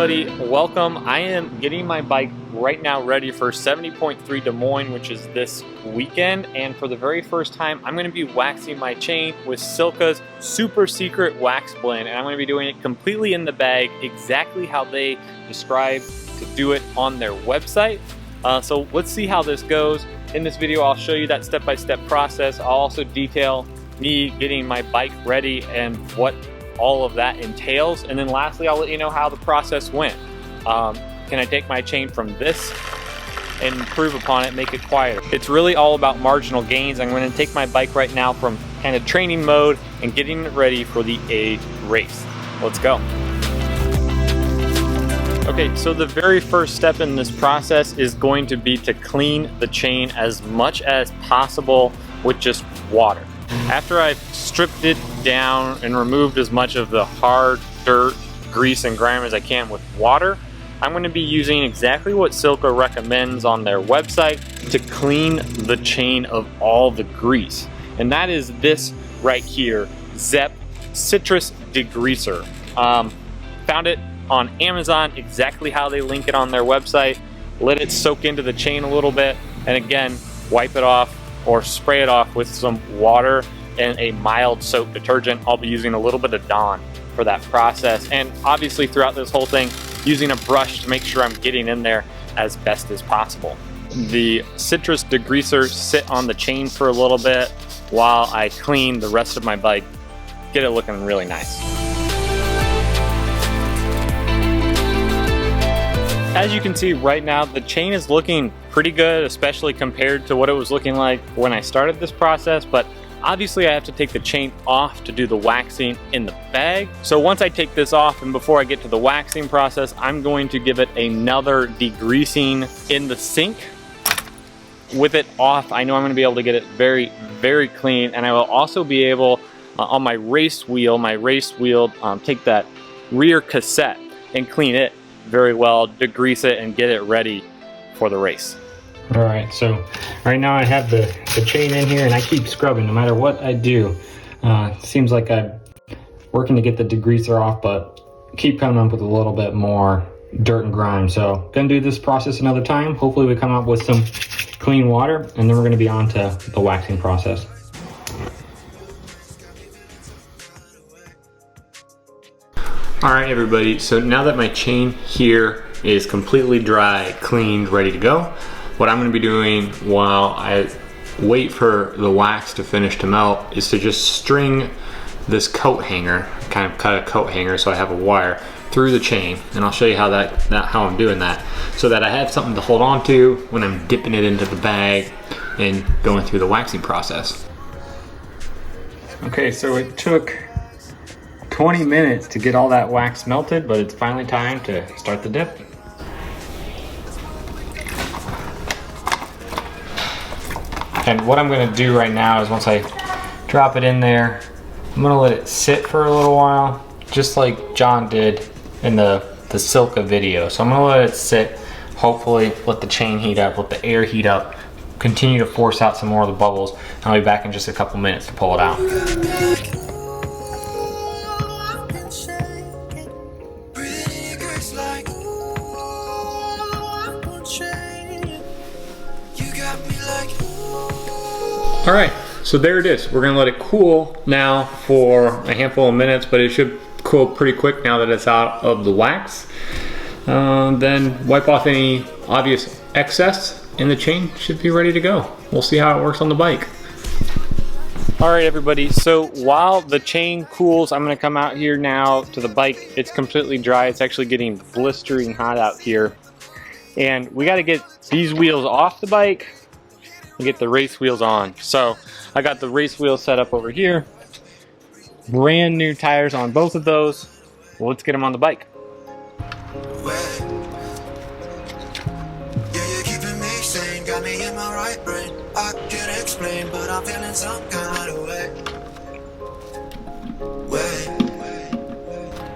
everybody, welcome. I am getting my bike right now ready for 70.3 Des Moines, which is this weekend. And for the very first time, I'm going to be waxing my chain with Silca's super secret wax blend. And I'm going to be doing it completely in the bag, exactly how they describe to do it on their website. So let's see how this goes. In this video, I'll show you that step-by-step process. I'll also detail me getting my bike ready and what all of that entails. And then lastly, I'll let you know how the process went. Can I take my chain from this and improve upon it, make it quieter? It's really all about marginal gains. I'm going to take my bike right now from kind of training mode and getting it ready for the A race. Let's go. Okay, so the very first step in this process is going to be to clean the chain as much as possible with just water. After I've stripped it down and removed as much of the hard dirt, grease, and grime as I can with water, I'm going to be using exactly what Silca recommends on their website to clean the chain of all the grease. And that is this right here, Zepp Citrus Degreaser. Found it on Amazon, exactly how they link it on their website. Let it soak into the chain a little bit, and again, wipe it off or spray it off with some water and a mild soap detergent. I'll be using a little bit of Dawn for that process. And obviously throughout this whole thing, using a brush to make sure I'm getting in there as best as possible. The Citrus Degreaser sit on the chain for a little bit while I clean the rest of my bike, get it looking really nice. As you can see right now, the chain is looking pretty good, especially compared to what it was looking like when I started this process, but obviously I have to take the chain off to do the waxing in the bag. So once I take this off and before I get to the waxing process, I'm going to give it another degreasing in the sink. With it off, I know I'm going to be able to get it very, very clean, and I will also be able, on my race wheel, take that rear cassette and clean it very well, degrease it, and get it ready for the race. All right, so right now I have the chain in here and I keep scrubbing no matter what I do. Seems like I'm working to get the degreaser off, but keep coming up with a little bit more dirt and grime. So gonna do this process another time. Hopefully we come up with some clean water, and then we're gonna be on to the waxing process. All right, everybody, so now that my chain here is completely dry, cleaned, ready to go, what I'm going to be doing while I wait for the wax to finish to melt is to just string this coat hanger, kind of cut a coat hanger so I have a wire through the chain, and I'll show you how I'm doing that, so that I have something to hold on to when I'm dipping it into the bag and going through the waxing process. Okay, so it took 20 minutes to get all that wax melted, but it's finally time to start the dip. And what I'm going to do right now is once I drop it in there, I'm going to let it sit for a little while, just like John did in the Silca video. So I'm going to let it sit, hopefully let the chain heat up, let the air heat up, continue to force out some more of the bubbles, and I'll be back in just a couple minutes to pull it out. All right, so there it is. We're gonna let it cool now for a handful of minutes, but it should cool pretty quick now that it's out of the wax. Then wipe off any obvious excess, and the chain should be ready to go. We'll see how it works on the bike. All right, everybody, so while the chain cools, I'm gonna come out here now to the bike. It's completely dry. It's actually getting blistering hot out here. And we gotta get these wheels off the bike and get the race wheels on. So I got the race wheels set up over here. Brand new tires on both of those. Well, let's get them on the bike. You're keeping me sane, got me in my right brain. I can't explain, but I'm feeling some kind of way.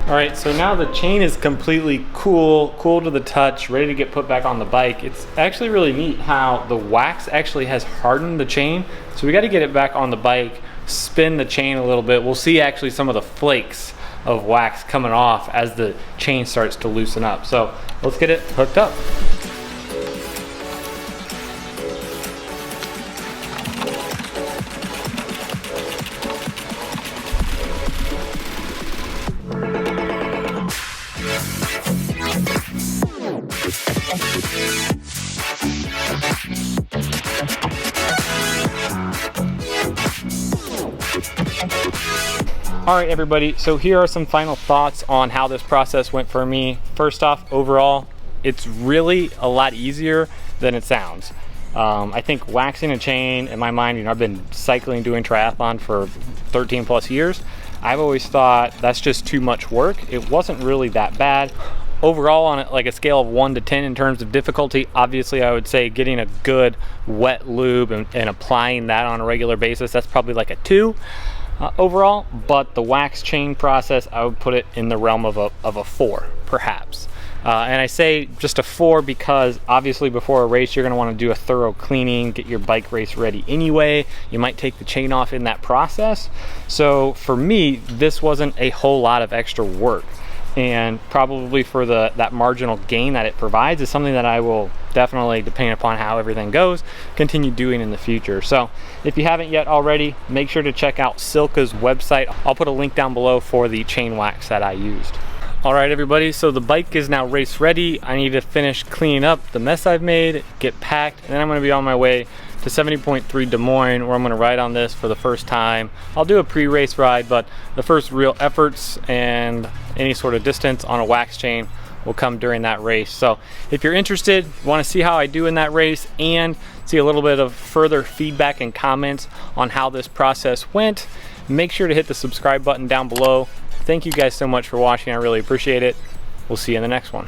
All right, so now the chain is completely cool to the touch, ready to get put back on the bike. It's actually really neat how the wax actually has hardened the chain. So we got to get it back on the bike, spin the chain a little bit. We'll see actually some of the flakes of wax coming off as the chain starts to loosen up. So let's get it hooked up. All right, everybody, so here are some final thoughts on how this process went for me. First off, overall, it's really a lot easier than it sounds. I think waxing a chain, in my mind, I've been cycling, doing triathlon for 13 plus years. I've always thought that's just too much work. It wasn't really that bad. Overall, on like a scale of 1 to 10 in terms of difficulty, obviously I would say getting a good wet lube and applying that on a regular basis, that's probably like a 2. Overall, but the wax chain process, I would put it in the realm of a 4, perhaps. And I say just a 4 because obviously before a race, you're gonna wanna do a thorough cleaning, get your bike race ready anyway. You might take the chain off in that process. So for me, this wasn't a whole lot of extra work. And probably for that marginal gain that it provides is something that I will definitely, depending upon how everything goes, continue doing in the future. So if you haven't yet already, make sure to check out Silca's website. I'll put a link down below for the chain wax that I used. All right, everybody, so the bike is now race ready. I need to finish cleaning up the mess I've made, get packed, and then I'm gonna be on my way to 70.3 Des Moines, where I'm gonna ride on this for the first time. I'll do a pre-race ride, but the first real efforts and any sort of distance on a wax chain will come during that race. So if you're interested, wanna see how I do in that race and see a little bit of further feedback and comments on how this process went, make sure to hit the subscribe button down below. Thank you guys so much for watching. I really appreciate it. We'll see you in the next one.